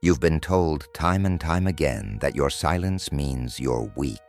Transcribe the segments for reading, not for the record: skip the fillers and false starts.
You've been told time and time again that your silence means you're weak,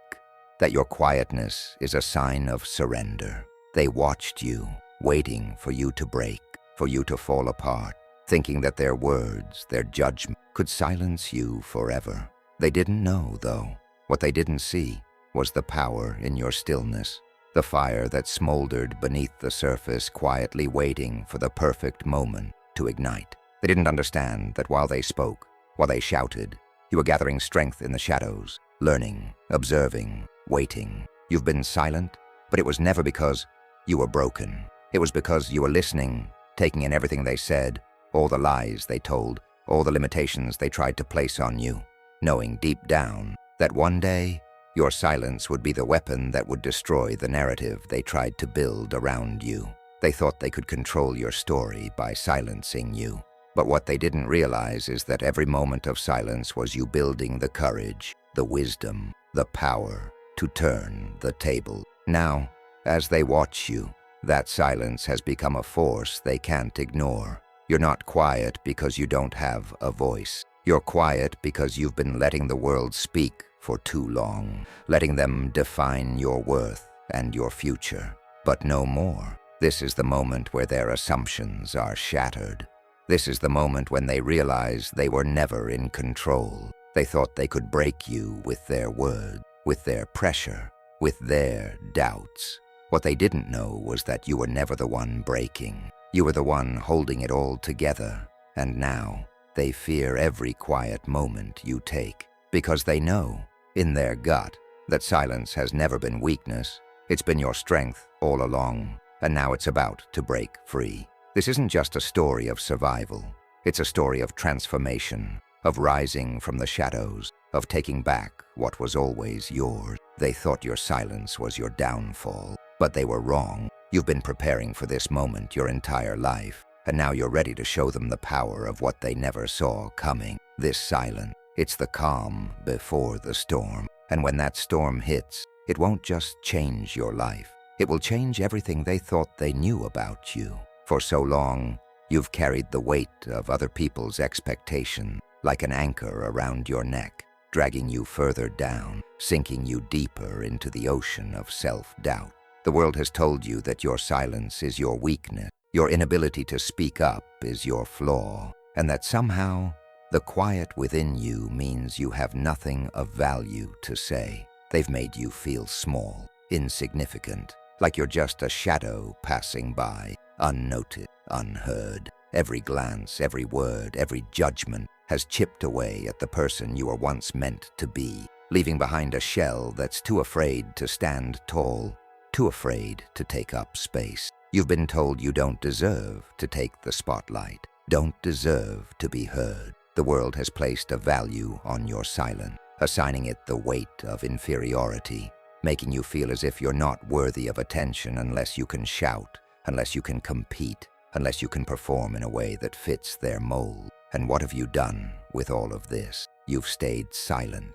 that your quietness is a sign of surrender. They watched you, waiting for you to break, for you to fall apart, thinking that their words, their judgment, could silence you forever. They didn't know, though. What they didn't see was the power in your stillness, the fire that smoldered beneath the surface, quietly waiting for the perfect moment to ignite. They didn't understand that while they spoke, while they shouted, you were gathering strength in the shadows, learning, observing, waiting. You've been silent, but it was never because you were broken. It was because you were listening, taking in everything they said, all the lies they told, all the limitations they tried to place on you, knowing deep down that one day your silence would be the weapon that would destroy the narrative they tried to build around you. They thought they could control your story by silencing you. But what they didn't realize is that every moment of silence was you building the courage, the wisdom, the power to turn the table. Now, as they watch you, that silence has become a force they can't ignore. You're not quiet because you don't have a voice. You're quiet because you've been letting the world speak for too long, letting them define your worth and your future. But no more. This is the moment where their assumptions are shattered. This is the moment when they realize they were never in control. They thought they could break you with their words, with their pressure, with their doubts. What they didn't know was that you were never the one breaking. You were the one holding it all together. And now, they fear every quiet moment you take, because they know, in their gut, that silence has never been weakness. It's been your strength all along, and now it's about to break free. This isn't just a story of survival. It's a story of transformation, of rising from the shadows, of taking back what was always yours. They thought your silence was your downfall, but they were wrong. You've been preparing for this moment your entire life, and now you're ready to show them the power of what they never saw coming. This silence, it's the calm before the storm. And when that storm hits, it won't just change your life. It will change everything they thought they knew about you. For so long, you've carried the weight of other people's expectation like an anchor around your neck, dragging you further down, sinking you deeper into the ocean of self-doubt. The world has told you that your silence is your weakness, your inability to speak up is your flaw, and that somehow the quiet within you means you have nothing of value to say. They've made you feel small, insignificant, like you're just a shadow passing by, unnoticed, unheard. Every glance, every word, every judgment has chipped away at the person you were once meant to be, leaving behind a shell that's too afraid to stand tall, too afraid to take up space. You've been told you don't deserve to take the spotlight, don't deserve to be heard. The world has placed a value on your silence, assigning it the weight of inferiority, making you feel as if you're not worthy of attention unless you can shout, unless you can compete, unless you can perform in a way that fits their mold. And what have you done with all of this? You've stayed silent.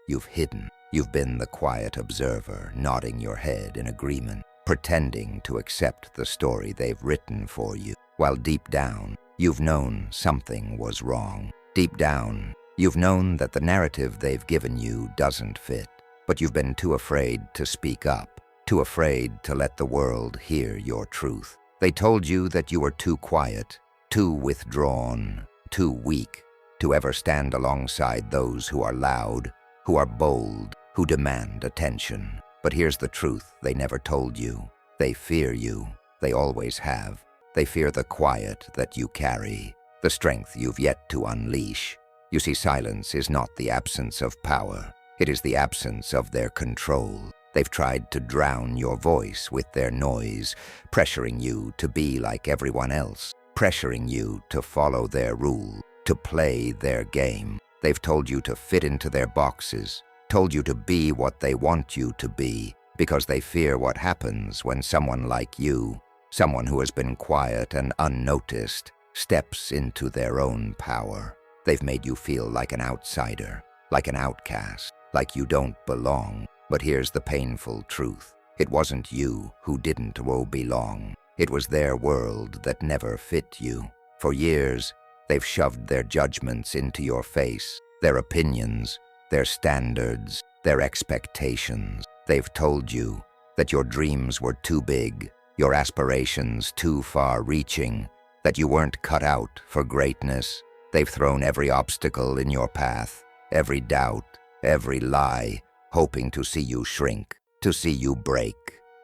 You've hidden. You've been the quiet observer, nodding your head in agreement, pretending to accept the story they've written for you, while deep down, you've known something was wrong. Deep down, you've known that the narrative they've given you doesn't fit, but you've been too afraid to speak up, too afraid to let the world hear your truth. They told you that you were too quiet, too withdrawn, too weak to ever stand alongside those who are loud, who are bold, who demand attention. But here's the truth they never told you. They fear you. They always have. They fear the quiet that you carry, the strength you've yet to unleash. You see, silence is not the absence of power. It is the absence of their control. They've tried to drown your voice with their noise, pressuring you to be like everyone else, pressuring you to follow their rule, to play their game. They've told you to fit into their boxes, told you to be what they want you to be, because they fear what happens when someone like you, someone who has been quiet and unnoticed, steps into their own power. They've made you feel like an outsider, like an outcast, like you don't belong. But here's the painful truth. It wasn't you who didn't belong. It was their world that never fit you. For years, They've shoved their judgments into your face, their opinions, their standards, their expectations. They've told you that your dreams were too big, your aspirations too far-reaching, that you weren't cut out for greatness. They've thrown every obstacle in your path, every doubt, every lie, hoping to see you shrink, to see you break.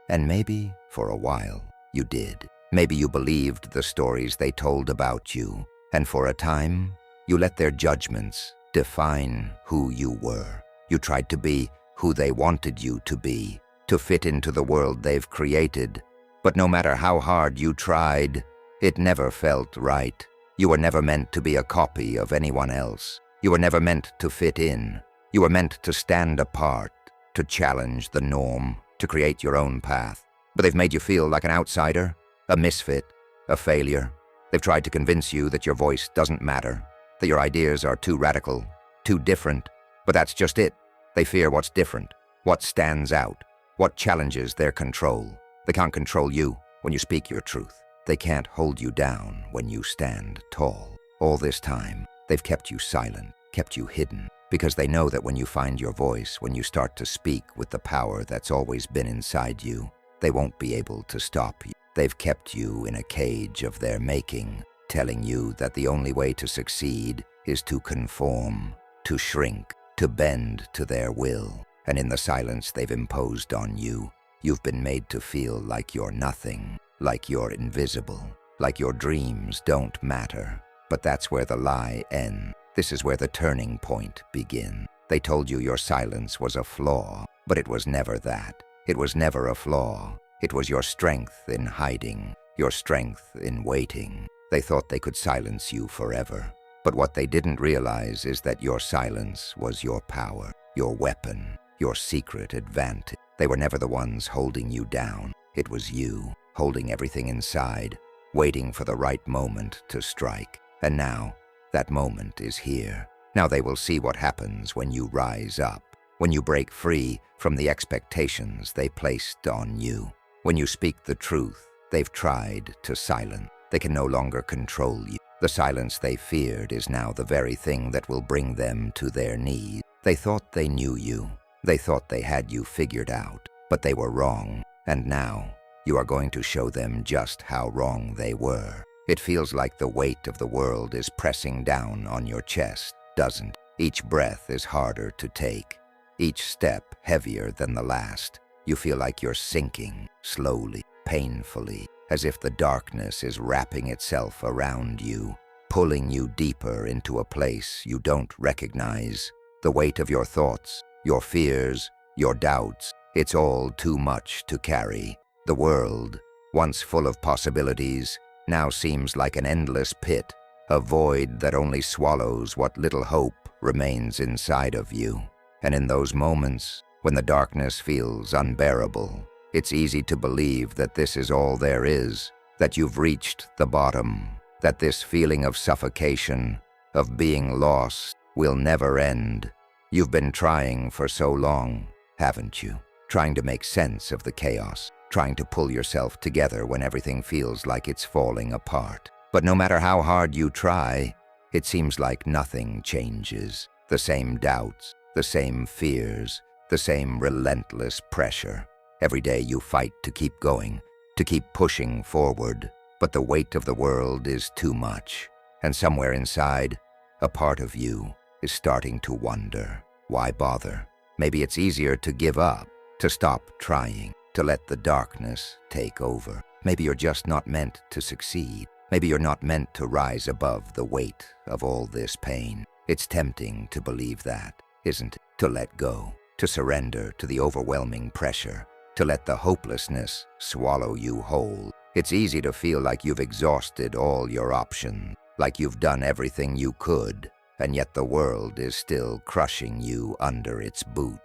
And maybe, for a while, you did. Maybe you believed the stories they told about you, and for a time, you let their judgments define who you were. You tried to be who they wanted you to be, to fit into the world they've created. But no matter how hard you tried, it never felt right. You were never meant to be a copy of anyone else. You were never meant to fit in. You were meant to stand apart, to challenge the norm, to create your own path. But they've made you feel like an outsider, a misfit, a failure. They've tried to convince you that your voice doesn't matter, that your ideas are too radical, too different. But that's just it. They fear what's different, what stands out, what challenges their control. They can't control you when you speak your truth. They can't hold you down when you stand tall. All this time, they've kept you silent, kept you hidden, because they know that when you find your voice, when you start to speak with the power that's always been inside you, they won't be able to stop you. They've kept you in a cage of their making, telling you that the only way to succeed is to conform, to shrink, to bend to their will. And in the silence they've imposed on you, you've been made to feel like you're nothing, like you're invisible, like your dreams don't matter. But that's where the lie ends. This is where the turning point begins. They told you your silence was a flaw, but it was never that. It was never a flaw. It was your strength in hiding, your strength in waiting. They thought they could silence you forever. But what they didn't realize is that your silence was your power, your weapon, your secret advantage. They were never the ones holding you down. It was you, holding everything inside, waiting for the right moment to strike. And now, that moment is here. Now they will see what happens when you rise up, when you break free from the expectations they placed on you. When you speak the truth they've tried to silence, they can no longer control you. The silence they feared is now the very thing that will bring them to their knees. They thought they knew you. They thought they had you figured out, but they were wrong. And now, you are going to show them just how wrong they were. It feels like the weight of the world is pressing down on your chest, doesn't it? Each breath is harder to take, each step heavier than the last. You feel like you're sinking, slowly, painfully, as if the darkness is wrapping itself around you, pulling you deeper into a place you don't recognize. The weight of your thoughts, your fears, your doubts, it's all too much to carry. The world, once full of possibilities, now seems like an endless pit, a void that only swallows what little hope remains inside of you. And in those moments, when the darkness feels unbearable, it's easy to believe that this is all there is, that you've reached the bottom, that this feeling of suffocation, of being lost, will never end. You've been trying for so long, haven't you? Trying to make sense of the chaos, trying to pull yourself together when everything feels like it's falling apart. But no matter how hard you try, it seems like nothing changes. The same doubts, the same fears, the same relentless pressure. Every day you fight to keep going, to keep pushing forward, but the weight of the world is too much. And somewhere inside, a part of you is starting to wonder, why bother? Maybe it's easier to give up, to stop trying, to let the darkness take over. Maybe you're just not meant to succeed. Maybe you're not meant to rise above the weight of all this pain. It's tempting to believe that, isn't it? To let go, to surrender to the overwhelming pressure, to let the hopelessness swallow you whole. It's easy to feel like you've exhausted all your options, like you've done everything you could, and yet the world is still crushing you under its boot.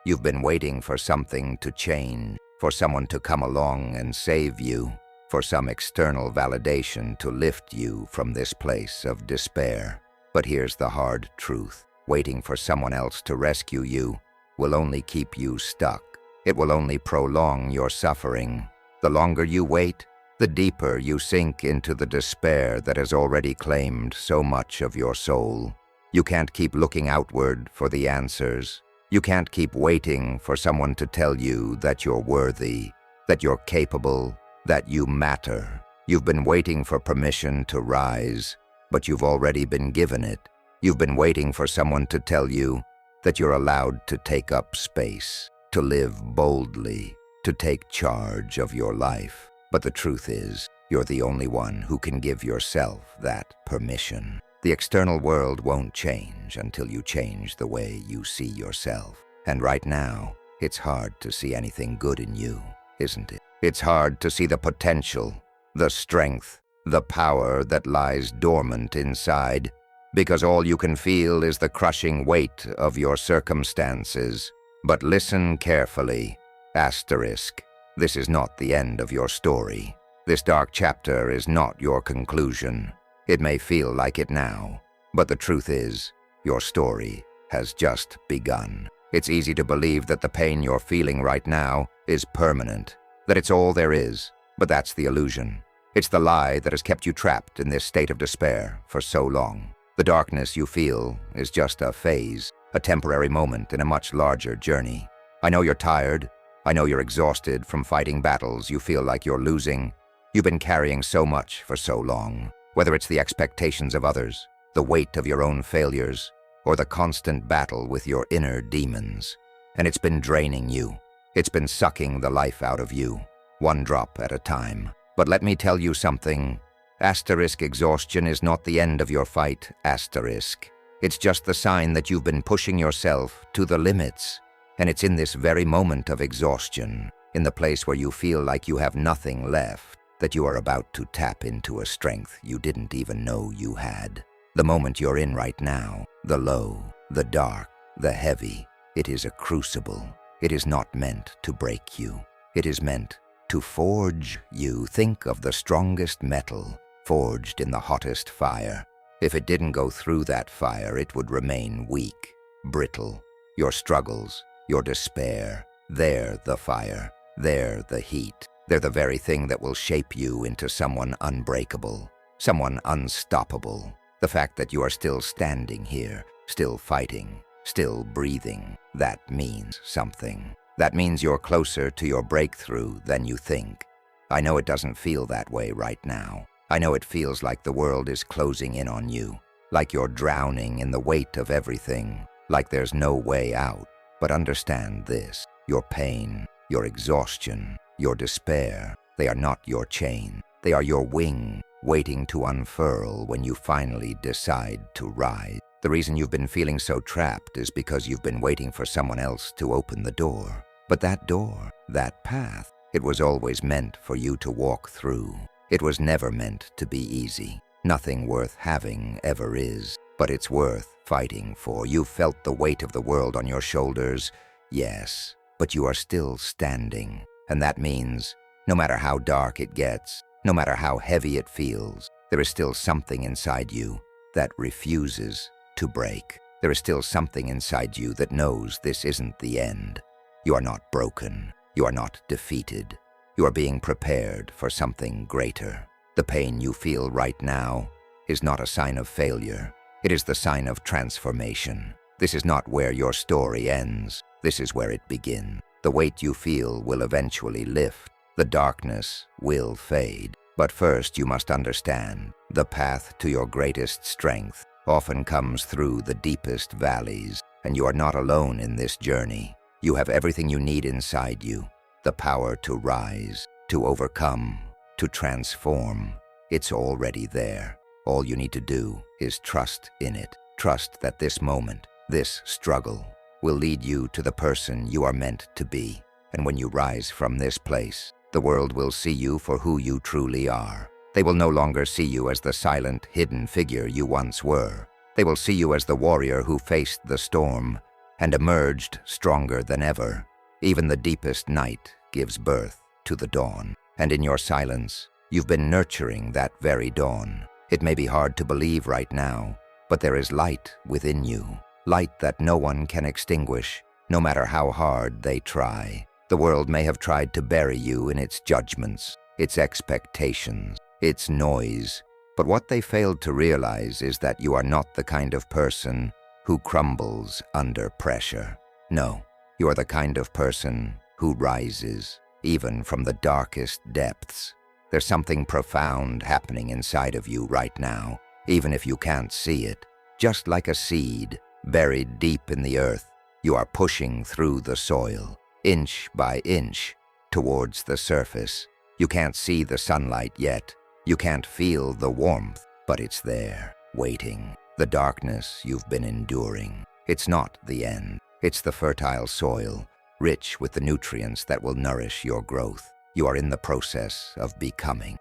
You've been waiting for something to change, for someone to come along and save you, for some external validation to lift you from this place of despair. But here's the hard truth. Waiting for someone else to rescue you will only keep you stuck. It will only prolong your suffering. The longer you wait, the deeper you sink into the despair that has already claimed so much of your soul. You can't keep looking outward for the answers. You can't keep waiting for someone to tell you that you're worthy, that you're capable, that you matter. You've been waiting for permission to rise, but you've already been given it. You've been waiting for someone to tell you that you're allowed to take up space, to live boldly, to take charge of your life. But the truth is, you're the only one who can give yourself that permission. The external world won't change until you change the way you see yourself. And right now, it's hard to see anything good in you, isn't it? It's hard to see the potential, the strength, the power that lies dormant inside, because all you can feel is the crushing weight of your circumstances. But listen carefully. Asterisk. This is not the end of your story. This dark chapter is not your conclusion. It may feel like it now, but the truth is, your story has just begun. It's easy to believe that the pain you're feeling right now is permanent, that it's all there is, but that's the illusion. It's the lie that has kept you trapped in this state of despair for so long. The darkness you feel is just a phase, a temporary moment in a much larger journey. I know you're tired. I know you're exhausted from fighting battles you feel like you're losing. You've been carrying so much for so long, whether it's the expectations of others, the weight of your own failures, or the constant battle with your inner demons. And it's been draining you. It's been sucking the life out of you, one drop at a time. But let me tell you something. Asterisk, exhaustion is not the end of your fight, asterisk. It's just the sign that you've been pushing yourself to the limits. And it's in this very moment of exhaustion, in the place where you feel like you have nothing left, that you are about to tap into a strength you didn't even know you had. The moment you're in right now, the low, the dark, the heavy, it is a crucible. It is not meant to break you. It is meant to forge you. Think of the strongest metal forged in the hottest fire. If it didn't go through that fire, it would remain weak, brittle. Your struggles, your despair, they're the fire, they're the heat. They're the very thing that will shape you into someone unbreakable, someone unstoppable. The fact that you are still standing here, still fighting, still breathing, that means something. That means you're closer to your breakthrough than you think. I know it doesn't feel that way right now. I know it feels like the world is closing in on you, like you're drowning in the weight of everything, like there's no way out. But understand this, your pain, your exhaustion, your despair, they are not your chain. They are your wing, waiting to unfurl when you finally decide to rise. The reason you've been feeling so trapped is because you've been waiting for someone else to open the door. But that door, that path, it was always meant for you to walk through. It was never meant to be easy. Nothing worth having ever is, but it's worth fighting for. You've felt the weight of the world on your shoulders, yes, but you are still standing. And that means, no matter how dark it gets, no matter how heavy it feels, there is still something inside you that refuses to break. There is still something inside you that knows this isn't the end. You are not broken. You are not defeated. You are being prepared for something greater. The pain you feel right now is not a sign of failure. It is the sign of transformation. This is not where your story ends. This is where it begins. The weight you feel will eventually lift. The darkness will fade. But first you must understand, the path to your greatest strength often comes through the deepest valleys, and you are not alone in this journey. You have everything you need inside you, the power to rise, to overcome, to transform. It's already there. All you need to do is trust in it. Trust that this moment, this struggle, will lead you to the person you are meant to be. And when you rise from this place, the world will see you for who you truly are. They will no longer see you as the silent, hidden figure you once were. They will see you as the warrior who faced the storm and emerged stronger than ever. Even the deepest night gives birth to the dawn. And in your silence, you've been nurturing that very dawn. It may be hard to believe right now, but there is light within you. Light that no one can extinguish, no matter how hard they try. The world may have tried to bury you in its judgments, its expectations, its noise. But what they failed to realize is that you are not the kind of person who crumbles under pressure. No, you are the kind of person who rises, even from the darkest depths. There's something profound happening inside of you right now, even if you can't see it. Just like a seed buried deep in the earth, you are pushing through the soil, inch by inch, towards the surface. You can't see the sunlight yet. You can't feel the warmth, but it's there, waiting. The darkness you've been enduring. It's not the end. It's the fertile soil, rich with the nutrients that will nourish your growth. You are in the process of becoming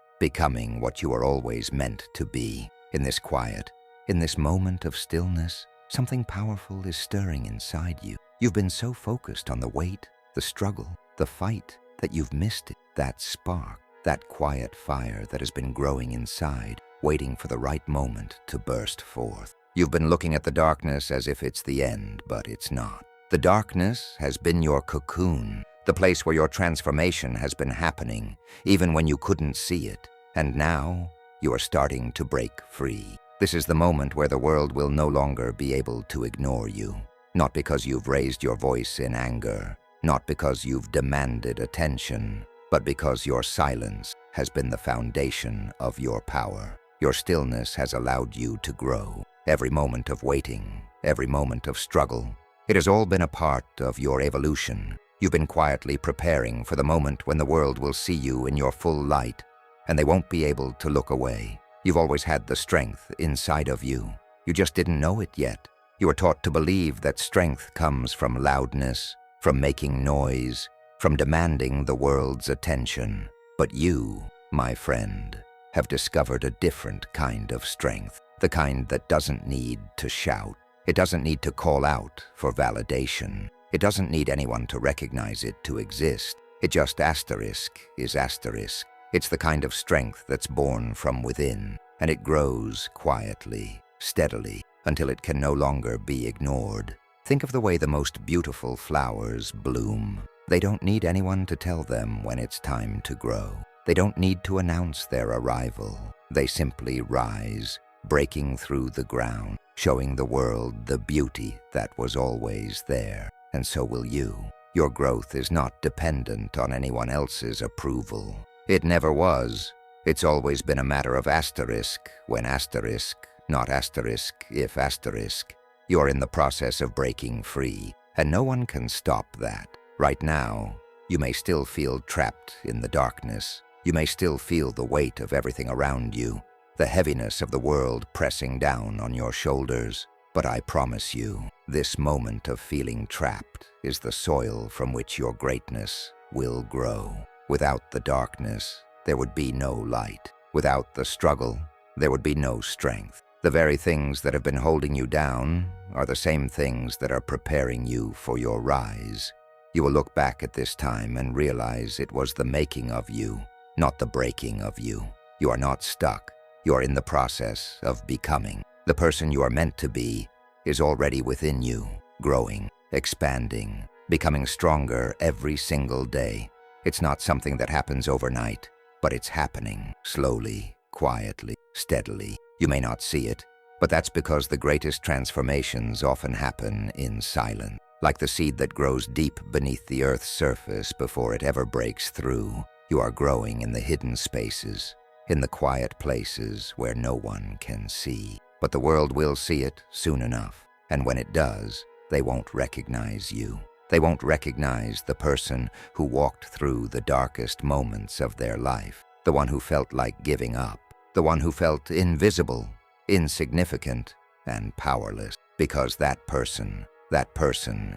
what you are always meant to be. In this quiet, in this moment of stillness, something powerful is stirring inside you. You've been so focused on the wait, the struggle, the fight, that you've missed it. That spark, that quiet fire that has been growing inside, waiting for the right moment to burst forth. You've been looking at the darkness as if it's the end, but it's not. The darkness has been your cocoon, the place where your transformation has been happening, even when you couldn't see it. And now, you are starting to break free. This is the moment where the world will no longer be able to ignore you. Not because you've raised your voice in anger, not because you've demanded attention, but because your silence has been the foundation of your power. Your stillness has allowed you to grow. Every moment of waiting, every moment of struggle, it has all been a part of your evolution. You've been quietly preparing for the moment when the world will see you in your full light, and they won't be able to look away. You've always had the strength inside of you. You just didn't know it yet. You were taught to believe that strength comes from loudness, from making noise, from demanding the world's attention. But you, my friend, have discovered a different kind of strength, the kind that doesn't need to shout. It doesn't need to call out for validation. It doesn't need anyone to recognize it to exist. It just is asterisk. It's the kind of strength that's born from within, and it grows quietly, steadily, until it can no longer be ignored. Think of the way the most beautiful flowers bloom. They don't need anyone to tell them when it's time to grow. They don't need to announce their arrival. They simply rise, breaking through the ground, showing the world the beauty that was always there. And so will you. Your growth is not dependent on anyone else's approval. It never was. It's always been a matter of asterisk, when asterisk, not asterisk, if asterisk. You're in the process of breaking free, and no one can stop that. Right now, you may still feel trapped in the darkness. You may still feel the weight of everything around you, the heaviness of the world pressing down on your shoulders. But I promise you, this moment of feeling trapped is the soil from which your greatness will grow. Without the darkness, there would be no light. Without the struggle, there would be no strength. The very things that have been holding you down are the same things that are preparing you for your rise. You will look back at this time and realize it was the making of you, not the breaking of you. You are not stuck. You are in the process of becoming. The person you are meant to be is already within you, growing, expanding, becoming stronger every single day. It's not something that happens overnight, but it's happening slowly, quietly, steadily. You may not see it, but that's because the greatest transformations often happen in silence. Like the seed that grows deep beneath the earth's surface before it ever breaks through, you are growing in the hidden spaces, in the quiet places where no one can see. But the world will see it soon enough, and when it does, they won't recognize you. They won't recognize the person who walked through the darkest moments of their life, the one who felt like giving up, the one who felt invisible, insignificant, and powerless. Because that person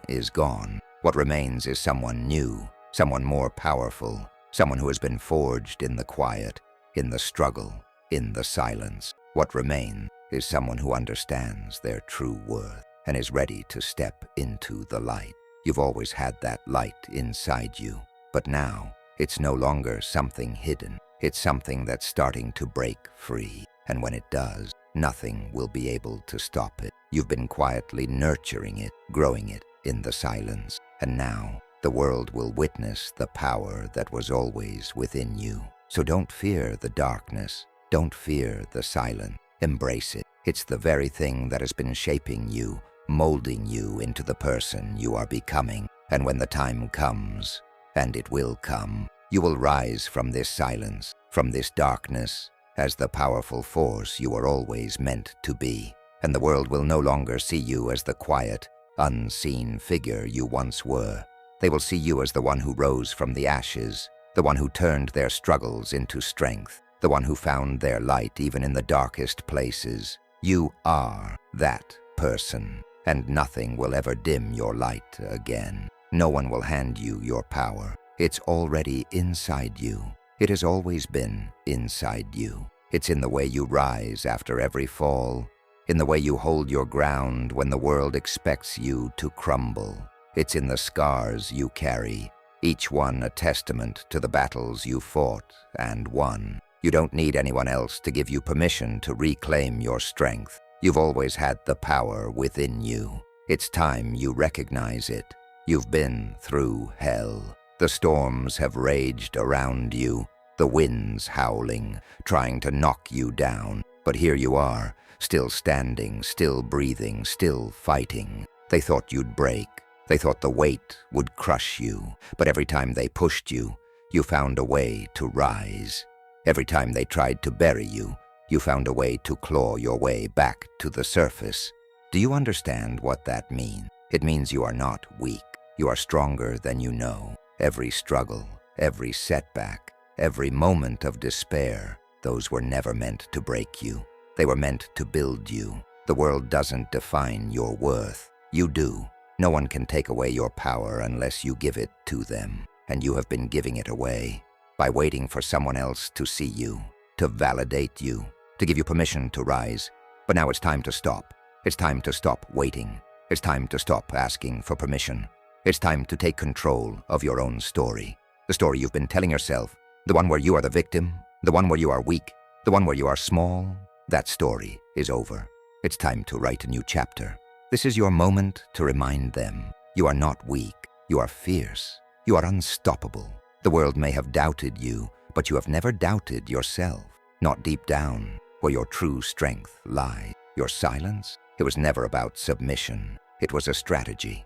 is gone. What remains is someone new, someone more powerful, someone who has been forged in the quiet, in the struggle, in the silence. What remains is someone who understands their true worth and is ready to step into the light. You've always had that light inside you, but now it's no longer something hidden. It's something that's starting to break free, and when it does, nothing will be able to stop it. You've been quietly nurturing it, growing it in the silence, and now the world will witness the power that was always within you. So don't fear the darkness. Don't fear the silence. Embrace it. It's the very thing that has been shaping you, molding you into the person you are becoming. And when the time comes, and it will come, you will rise from this silence, from this darkness, as the powerful force you were always meant to be. And the world will no longer see you as the quiet, unseen figure you once were. They will see you as the one who rose from the ashes, the one who turned their struggles into strength, the one who found their light even in the darkest places. You are that person, and nothing will ever dim your light again. No one will hand you your power. It's already inside you. It has always been inside you. It's in the way you rise after every fall, in the way you hold your ground when the world expects you to crumble. It's in the scars you carry, each one a testament to the battles you fought and won. You don't need anyone else to give you permission to reclaim your strength. You've always had the power within you. It's time you recognize it. You've been through hell. The storms have raged around you, the winds howling, trying to knock you down. But here you are, still standing, still breathing, still fighting. They thought you'd break. They thought the weight would crush you. But every time they pushed you, you found a way to rise. Every time they tried to bury you, you found a way to claw your way back to the surface. Do you understand what that means? It means you are not weak. You are stronger than you know. Every struggle, every setback, every moment of despair, those were never meant to break you. They were meant to build you. The world doesn't define your worth. You do. No one can take away your power unless you give it to them. And you have been giving it away by waiting for someone else to see you, to validate you, to give you permission to rise. But now it's time to stop. It's time to stop waiting. It's time to stop asking for permission. It's time to take control of your own story. The story you've been telling yourself, the one where you are the victim, the one where you are weak, the one where you are small. That story is over. It's time to write a new chapter. This is your moment to remind them. You are not weak. You are fierce. You are unstoppable. The world may have doubted you, but you have never doubted yourself. Not deep down, where your true strength lies. Your silence? It was never about submission. It was a strategy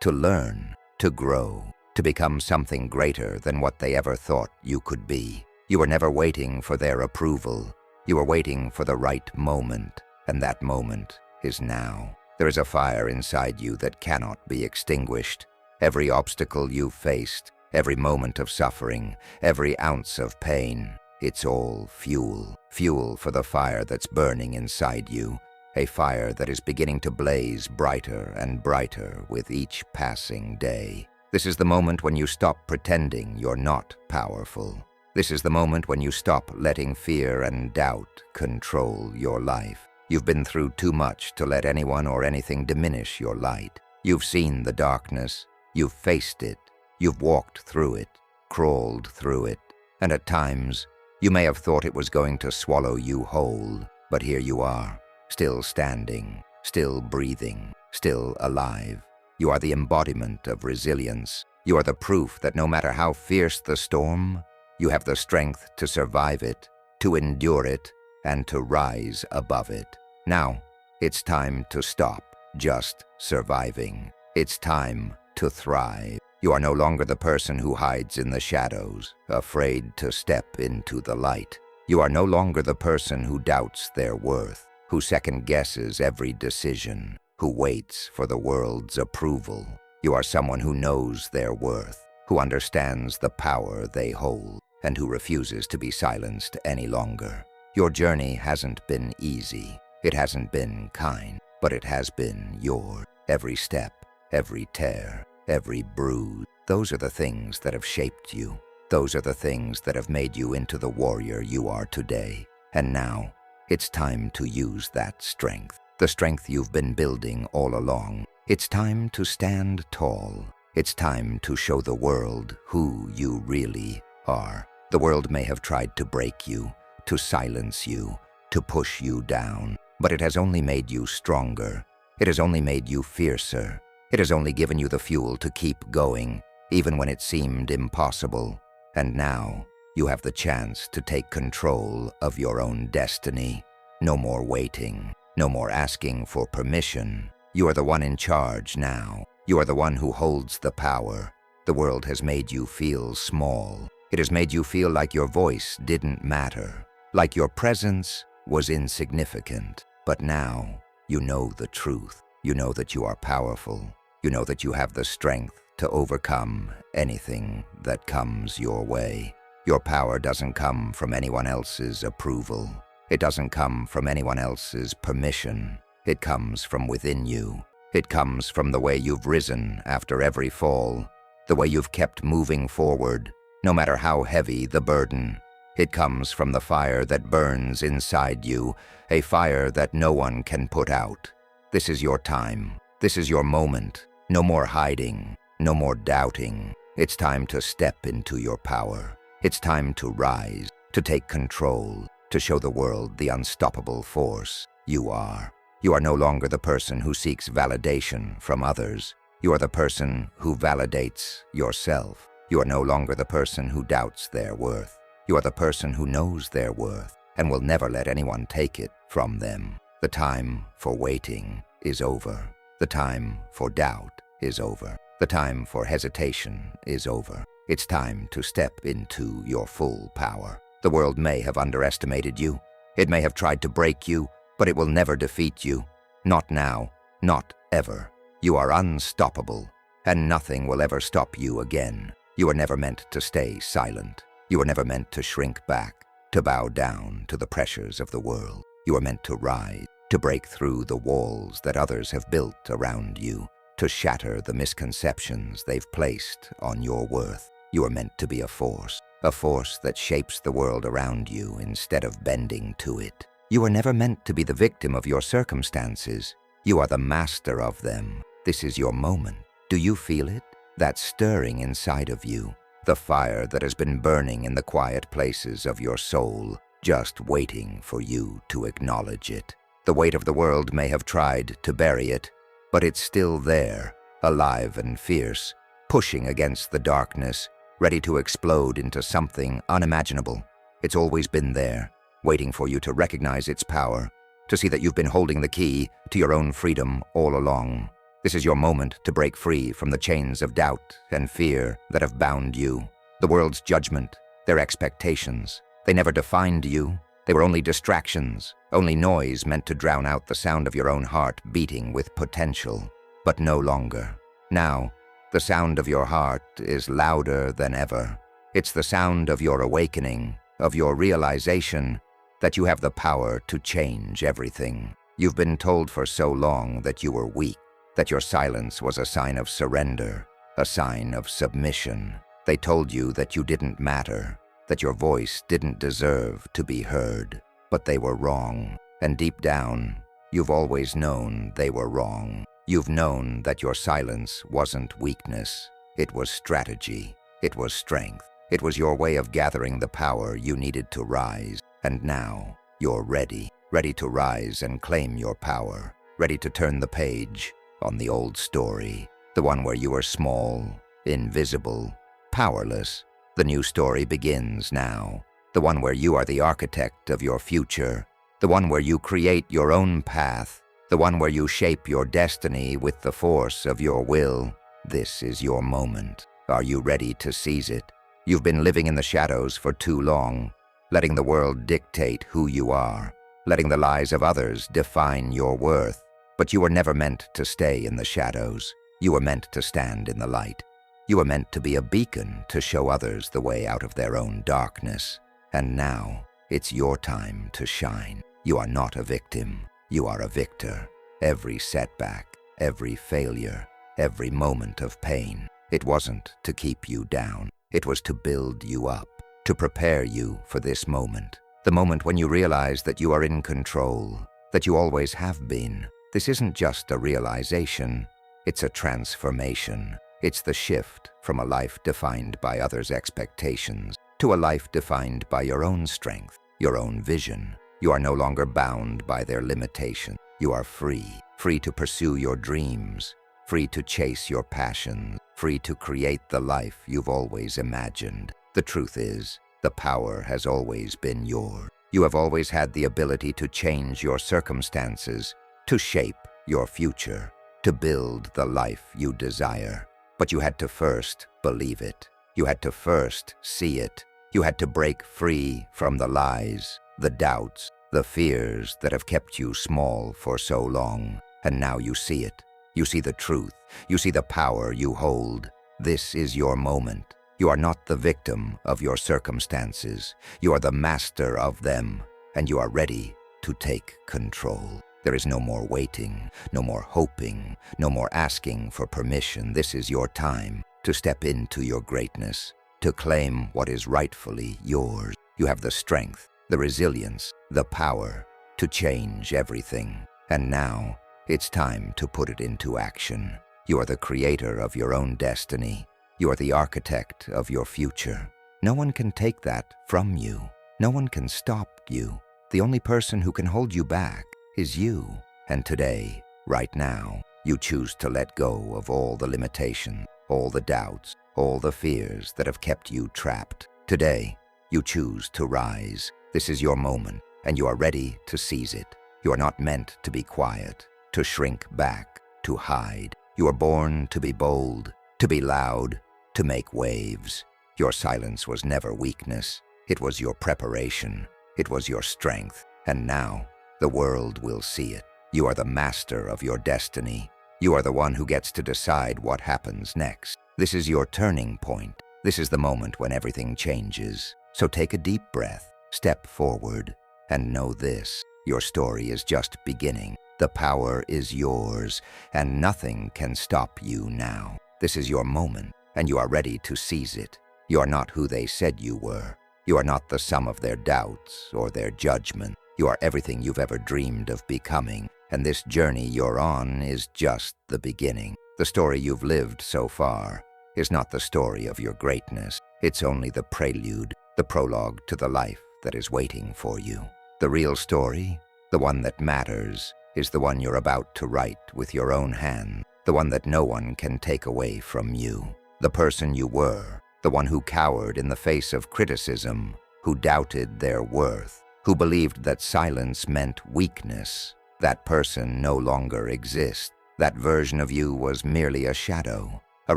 to learn, to grow, to become something greater than what they ever thought you could be. You were never waiting for their approval. You were waiting for the right moment, and that moment is now. There is a fire inside you that cannot be extinguished. Every obstacle you've faced, every moment of suffering, every ounce of pain, it's all fuel. Fuel for the fire that's burning inside you. A fire that is beginning to blaze brighter and brighter with each passing day. This is the moment when you stop pretending you're not powerful. This is the moment when you stop letting fear and doubt control your life. You've been through too much to let anyone or anything diminish your light. You've seen the darkness. You've faced it. You've walked through it, crawled through it. And at times, you may have thought it was going to swallow you whole. But here you are, still standing, still breathing, still alive. You are the embodiment of resilience. You are the proof that no matter how fierce the storm, you have the strength to survive it, to endure it, and to rise above it. Now, it's time to stop just surviving. It's time to thrive. You are no longer the person who hides in the shadows, afraid to step into the light. You are no longer the person who doubts their worth, who second-guesses every decision, who waits for the world's approval. You are someone who knows their worth, who understands the power they hold, and who refuses to be silenced any longer. Your journey hasn't been easy. It hasn't been kind, but it has been yours. Every step, every tear, every bruise, those are the things that have shaped you. Those are the things that have made you into the warrior you are today. And now, it's time to use that strength, the strength you've been building all along. It's time to stand tall. It's time to show the world who you really are. The world may have tried to break you, to silence you, to push you down, but it has only made you stronger. It has only made you fiercer. It has only given you the fuel to keep going, even when it seemed impossible. And now, You have the chance to take control of your own destiny. No more waiting. No more asking for permission. You are the one in charge now. You are the one who holds the power. The world has made you feel small. It has made you feel like your voice didn't matter, like your presence was insignificant. But now, you know the truth. You know that you are powerful. You know that you have the strength to overcome anything that comes your way. Your power doesn't come from anyone else's approval. It doesn't come from anyone else's permission. It comes from within you. It comes from the way you've risen after every fall, the way you've kept moving forward, no matter how heavy the burden. It comes from the fire that burns inside you, a fire that no one can put out. This is your time. This is your moment. No more hiding. No more doubting. It's time to step into your power. It's time to rise, to take control, to show the world the unstoppable force you are. You are no longer the person who seeks validation from others. You are the person who validates yourself. You are no longer the person who doubts their worth. You are the person who knows their worth and will never let anyone take it from them. The time for waiting is over. The time for doubt is over. The time for hesitation is over. It's time to step into your full power. The world may have underestimated you. It may have tried to break you, but it will never defeat you. Not now, not ever. You are unstoppable, and nothing will ever stop you again. You were never meant to stay silent. You were never meant to shrink back, to bow down to the pressures of the world. You were meant to rise, to break through the walls that others have built around you, to shatter the misconceptions they've placed on your worth. You are meant to be a force that shapes the world around you instead of bending to it. You were never meant to be the victim of your circumstances. You are the master of them. This is your moment. Do you feel it? That stirring inside of you, the fire that has been burning in the quiet places of your soul, just waiting for you to acknowledge it. The weight of the world may have tried to bury it, but it's still there, alive and fierce, pushing against the darkness, ready to explode into something unimaginable. It's always been there, waiting for you to recognize its power, to see that you've been holding the key to your own freedom all along. This is your moment to break free from the chains of doubt and fear that have bound you. The world's judgment, their expectations, they never defined you. They were only distractions, only noise meant to drown out the sound of your own heart beating with potential. But no longer. Now, the sound of your heart is louder than ever. It's the sound of your awakening, of your realization that you have the power to change everything. You've been told for so long that you were weak, that your silence was a sign of surrender, a sign of submission. They told you that you didn't matter, that your voice didn't deserve to be heard. But they were wrong, and deep down, you've always known they were wrong. You've known that your silence wasn't weakness. It was strategy. It was strength. It was your way of gathering the power you needed to rise. And now, you're ready to rise and claim your power, ready to turn the page on the old story, the one where you were small, invisible, powerless. The new story begins now, the one where you are the architect of your future, the one where you create your own path, the one where you shape your destiny with the force of your will. This is your moment. Are you ready to seize it? You've been living in the shadows for too long, letting the world dictate who you are, letting the lies of others define your worth. But you were never meant to stay in the shadows. You were meant to stand in the light. You were meant to be a beacon to show others the way out of their own darkness. And now, it's your time to shine. You are not a victim. You are a victor. Every setback, every failure, every moment of pain, it wasn't to keep you down. It was to build you up, to prepare you for this moment. The moment when you realize that you are in control, that you always have been. This isn't just a realization, it's a transformation. It's the shift from a life defined by others' expectations to a life defined by your own strength, your own vision. You are no longer bound by their limitations. You are free to pursue your dreams, free to chase your passions, free to create the life you've always imagined. The truth is, The power has always been yours. You have always had the ability to change your circumstances, to shape your future, to build the life you desire. But you had to first believe it. You had to first see it. You had to break free from the lies, the doubts, the fears that have kept you small for so long. And now you see it. You see the truth. You see the power you hold. This is your moment. You are not the victim of your circumstances. You are the master of them, and you are ready to take control. There is no more waiting, no more hoping, no more asking for permission. This is your time to step into your greatness, to claim what is rightfully yours. You have the strength, the resilience, the power to change everything. And now, it's time to put it into action. You are the creator of your own destiny. You are the architect of your future. No one can take that from you. No one can stop you. The only person who can hold you back is you. And today, right now, you choose to let go of all the limitations, all the doubts, all the fears that have kept you trapped. Today, you choose to rise. This is your moment, and you are ready to seize it. You are not meant to be quiet, to shrink back, to hide. You are born to be bold, to be loud, to make waves. Your silence was never weakness. It was your preparation. It was your strength. And now, the world will see it. You are the master of your destiny. You are the one who gets to decide what happens next. This is your turning point. This is the moment when everything changes. So take a deep breath, step forward, and know this: your story is just beginning. The power is yours, and nothing can stop you now. This is your moment, and you are ready to seize it. You are not who they said you were. You are not the sum of their doubts or their judgment. You are everything you've ever dreamed of becoming, and this journey you're on is just the beginning. The story you've lived so far is not the story of your greatness. It's only the prelude, the prologue to the life that is waiting for you. The real story, the one that matters, is the one you're about to write with your own hand, the one that no one can take away from you. The person you were, the one who cowered in the face of criticism, who doubted their worth, who believed that silence meant weakness. That person no longer exists. That version of you was merely a shadow, a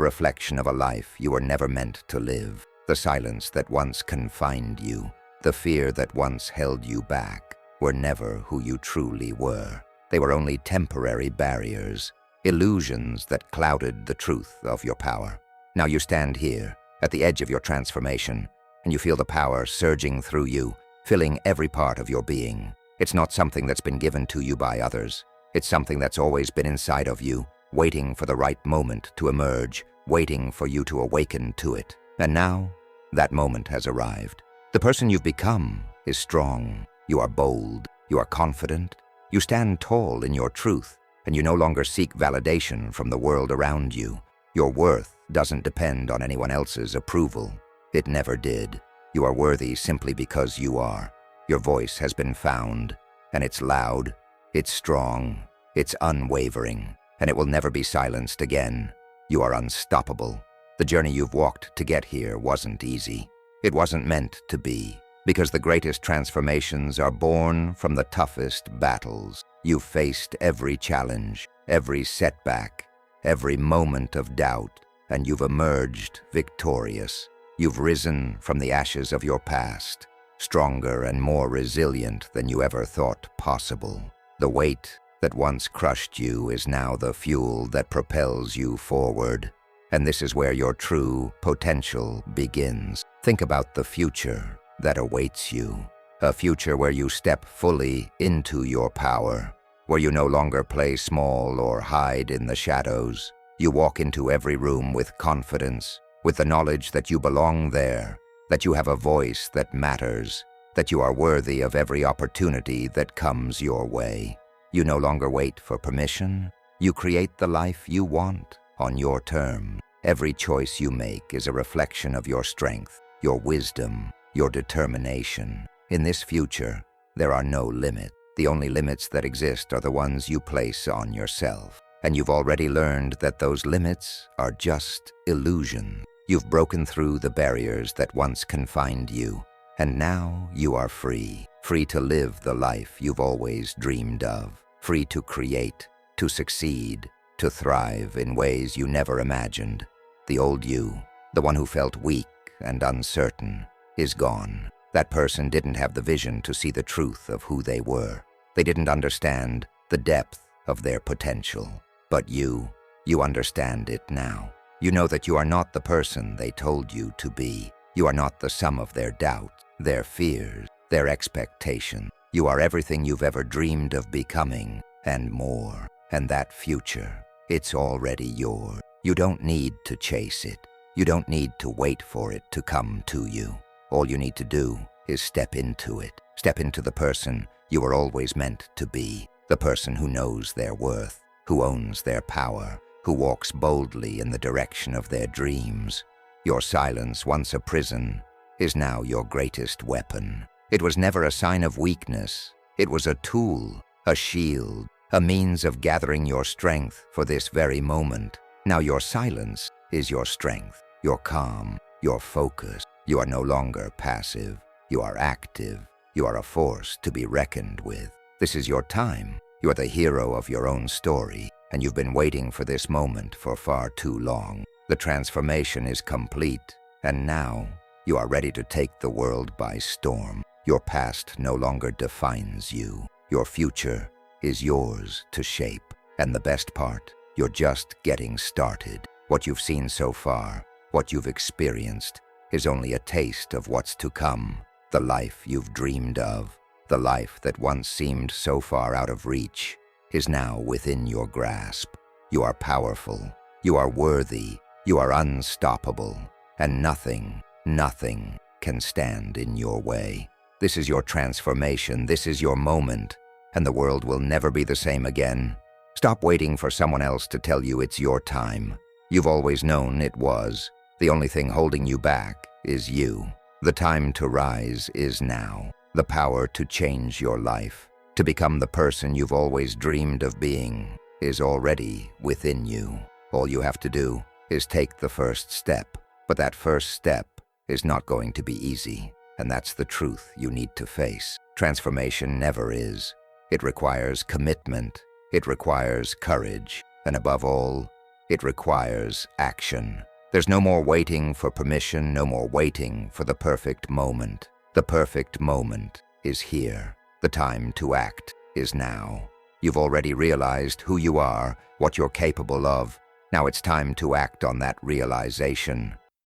reflection of a life you were never meant to live. The silence that once confined you, the fear that once held you back, were never who you truly were. They were only temporary barriers, illusions that clouded the truth of your power. Now you stand here, at the edge of your transformation, and you feel the power surging through you, filling every part of your being. It's not something that's been given to you by others. It's something that's always been inside of you, waiting for the right moment to emerge, waiting for you to awaken to it. And now, that moment has arrived. The person you've become is strong. You are bold. You are confident. You stand tall in your truth, and you no longer seek validation from the world around you. Your worth doesn't depend on anyone else's approval. It never did. You are worthy simply because you are. Your voice has been found, and it's loud, it's strong, it's unwavering, and it will never be silenced again. You are unstoppable. The journey you've walked to get here wasn't easy. It wasn't meant to be, because the greatest transformations are born from the toughest battles. You've faced every challenge, every setback, every moment of doubt, and you've emerged victorious. You've risen from the ashes of your past, stronger and more resilient than you ever thought possible. The weight that once crushed you is now the fuel that propels you forward. And this is where your true potential begins. Think about the future that awaits you. A future where you step fully into your power, where you no longer play small or hide in the shadows. You walk into every room with confidence, with the knowledge that you belong there, that you have a voice that matters, that you are worthy of every opportunity that comes your way. You no longer wait for permission. You create the life you want on your terms. Every choice you make is a reflection of your strength, your wisdom, your determination. In this future, there are no limits. The only limits that exist are the ones you place on yourself. And you've already learned that those limits are just illusions. You've broken through the barriers that once confined you, And now you are free. Free to live the life you've always dreamed of. Free to create, to succeed, to thrive in ways you never imagined. The old you, the one who felt weak and uncertain, is gone. That person didn't have the vision to see the truth of who they were. They didn't understand the depth of their potential. But you understand it now. You know that you are not the person they told you to be. You are not the sum of their doubts, their fears, their expectations. You are everything you've ever dreamed of becoming, and more. And that future, it's already yours. You don't need to chase it. You don't need to wait for it to come to you. All you need to do is step into it. Step into the person you were always meant to be. The person who knows their worth, who owns their power, who walks boldly in the direction of their dreams. Your silence, once a prison, is now your greatest weapon. It was never a sign of weakness. It was a tool, a shield, a means of gathering your strength for this very moment. Now your silence is your strength, your calm, your focus. You are no longer passive. You are active. You are a force to be reckoned with. This is your time. You are the hero of your own story, and you've been waiting for this moment for far too long. The transformation is complete, and now you are ready to take the world by storm. Your past no longer defines you. Your future is yours to shape. And the best part, you're just getting started. What you've seen so far, what you've experienced, is only a taste of what's to come. The life you've dreamed of, the life that once seemed so far out of reach, is now within your grasp. You are powerful. You are worthy. You are unstoppable. And nothing can stand in your way. This is your transformation. This is your moment. And the world will never be the same again. Stop waiting for someone else to tell you it's your time. You've always known it was. The only thing holding you back is you. The time to rise is now. The power to change your life, to become the person you've always dreamed of being, is already within you. All you have to do is take the first step. But that first step is not going to be easy, and that's the truth you need to face. Transformation never is. It requires commitment. It requires courage. And above all, it requires action. There's no more waiting for permission, no more waiting for the perfect moment. The perfect moment is here. The time to act is now. You've already realized who you are, what you're capable of. Now it's time to act on that realization.